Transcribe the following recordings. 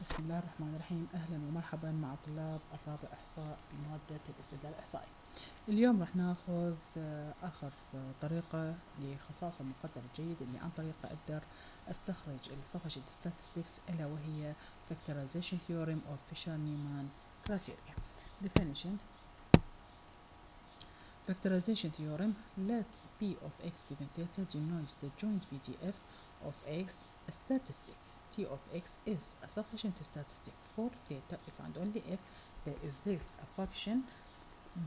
بسم الله الرحمن الرحيم. أهلا ومرحبا مع طلاب الرابع إحصاء بمادة الاستدلال الإحصائي. اليوم راح ناخذ آخر طريقة لخصائص المقدر الجيد اللي عن طريقة أقدر أستخرج الصفحة statistics ألا وهي factorization theorem of Fisher-Neyman criteria. Definition: Factorization theorem: let P of x given theta denotes the joint PDF of x. A statistic T of x is a sufficient statistic for theta if and only if there exists a function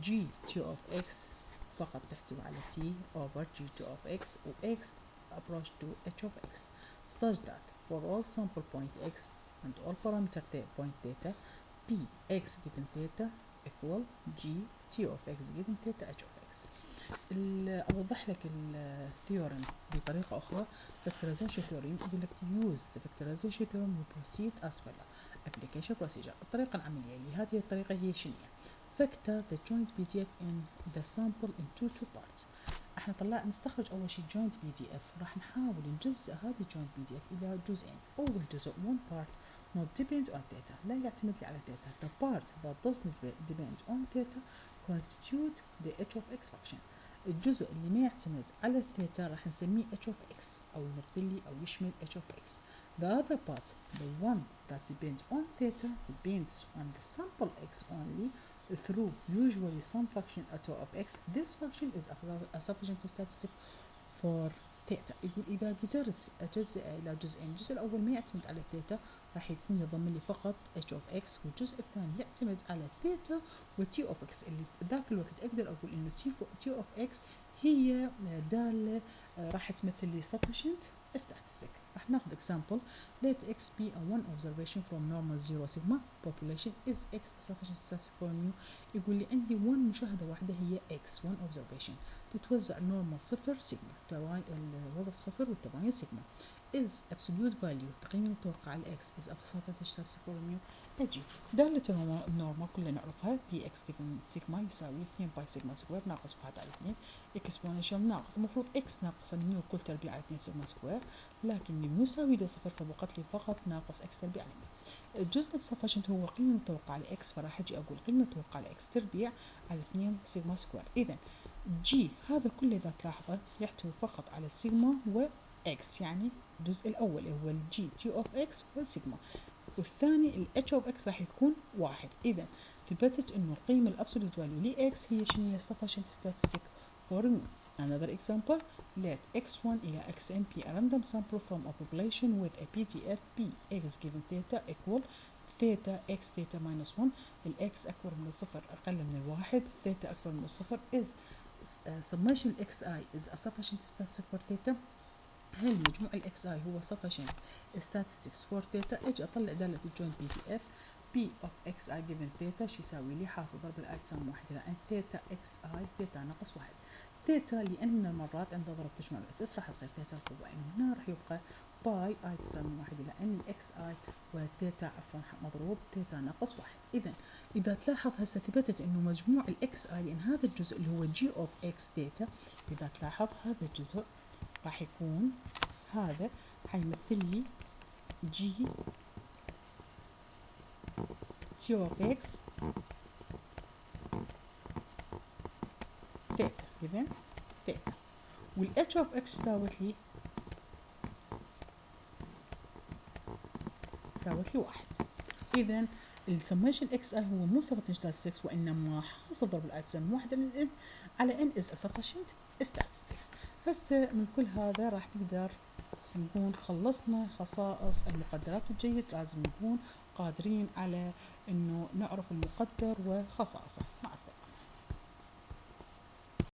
g t of x فقط تحتوي على t over g2 of x و x approach to h of x such that for all sample point x and all parameter point theta p x given theta equal g t of x given theta h of x. أوضح لك الثيورم بطريقة أخرى. Factorization theorem يقول لك to use the factorization theorem we proceed as follows. Application procedure. الطريقة العملية لهذه الطريقة هي شنو؟ Factor the joint PDF in the sample into two parts. احنا نستخرج أول شيء joint PDF، راح نحاول نجزء هذه joint PDF إلى جزئين. أول جزء one part not depends on theta، لا يعتمد على theta. The part that does not depend on theta constitute the h of x function. الجزء اللي ما يعتمد على الثيتا راح نسميه h of x أو يمثل لي أو يشمل h of x. The other part, the one that depends on theta, depends on the sample x only through usually some function of x. This function is a sufficient statistic for theta. يقول إذا قدرت أجزء إلى جزئين، الجزء الأول ما يعتمد على الثيتا راح يكون يضم لي فقط h of x، والجزء الثاني يعتمد على الثيتا و t of x اللي ذاك الوقت أقدر أقول إنه t of x هي دالة راح تمثل لي sufficient statistic. راح ناخذ example. Let x be a one observation from normal zero sigma population. Is x sufficient statistic for mu؟ يقول لي عندي one مشاهدة واحدة هي x one observation تتوزع نورمال صفر سيجما، الوسط صفر والتباين سيجما. is absolute value تقييم المتوقع على x is sufficient statistic for mu. نجي دالة النورمال كلنا نعرفها بي اكس given سيجما يساوي 2 باي سيجما سكوير ناقص 1 على 2 اكسبوننشال ناقص المفروض اكس ناقص الميو كل تربيع على 2 سيجما سكوير، لكن الميو يساوي لصفر فبقت لي فقط ناقص اكس تربيع على 100. الجزء السفشنت هو قيمة المتوقعة لاكس، فراح اجي اقول قيمة المتوقعة لاكس تربيع على 2 سيجما سكوير. اذا جي هذا كله اذا تلاحظه يحتوي فقط على سيجما و اكس، يعني الجزء الاول هو الجي تي اوف اكس والسيجما، والثاني الاتش اوف اكس راح يكون واحد. اذا ثبتت انه القيمة الابسولوت فاليو لاكس هي شنو؟ هي sufficient statistic for mu. Another example: let x1 إلى xn be a random sample from a population with a PDF p x given theta equal theta x theta minus 1. الx أكبر من الصفر أقل من الواحد، theta أكبر من الصفر. is summation xi is a sufficient statistic for theta. هل مجموع الاكس اي هو sufficient statistics for theta؟ اجي اطلع دالة الجوينت بي دي اف p of xi given theta شو يساوي لي؟ حاصل ضرب الاي تساوي 1 الى ان theta xi theta ناقص 1. ثيتا لان من المرات عند ضرب تجمع الاساس راح تصير ثيتا القوة، يعني هنا راح يبقى باي اي تساوي 1 الى ان اكس اي وثيتا عفوا مضروب ثيتا ناقص 1. اذا تلاحظ هسه ثبتت انه مجموع الاكس اي، لان هذا الجزء اللي هو جي اوف اكس ثيتا، اذا تلاحظ هذا الجزء راح يكون هذا حيمثل لي جي تي اوف اكس ثيتا، اذا ثيتا، والاتش اوف اكس ساوت لي واحد. اذا السميشن اكس اي هو مو sufficient statistics وانما حاصل ضرب الاي تساوي 1 على ان is a sufficient statistics. هسه من كل هذا راح نقدر نكون خلصنا خصائص المقدرات الجيد. لازم نكون قادرين على انه نعرف المقدر وخصائصه. مع السلامة.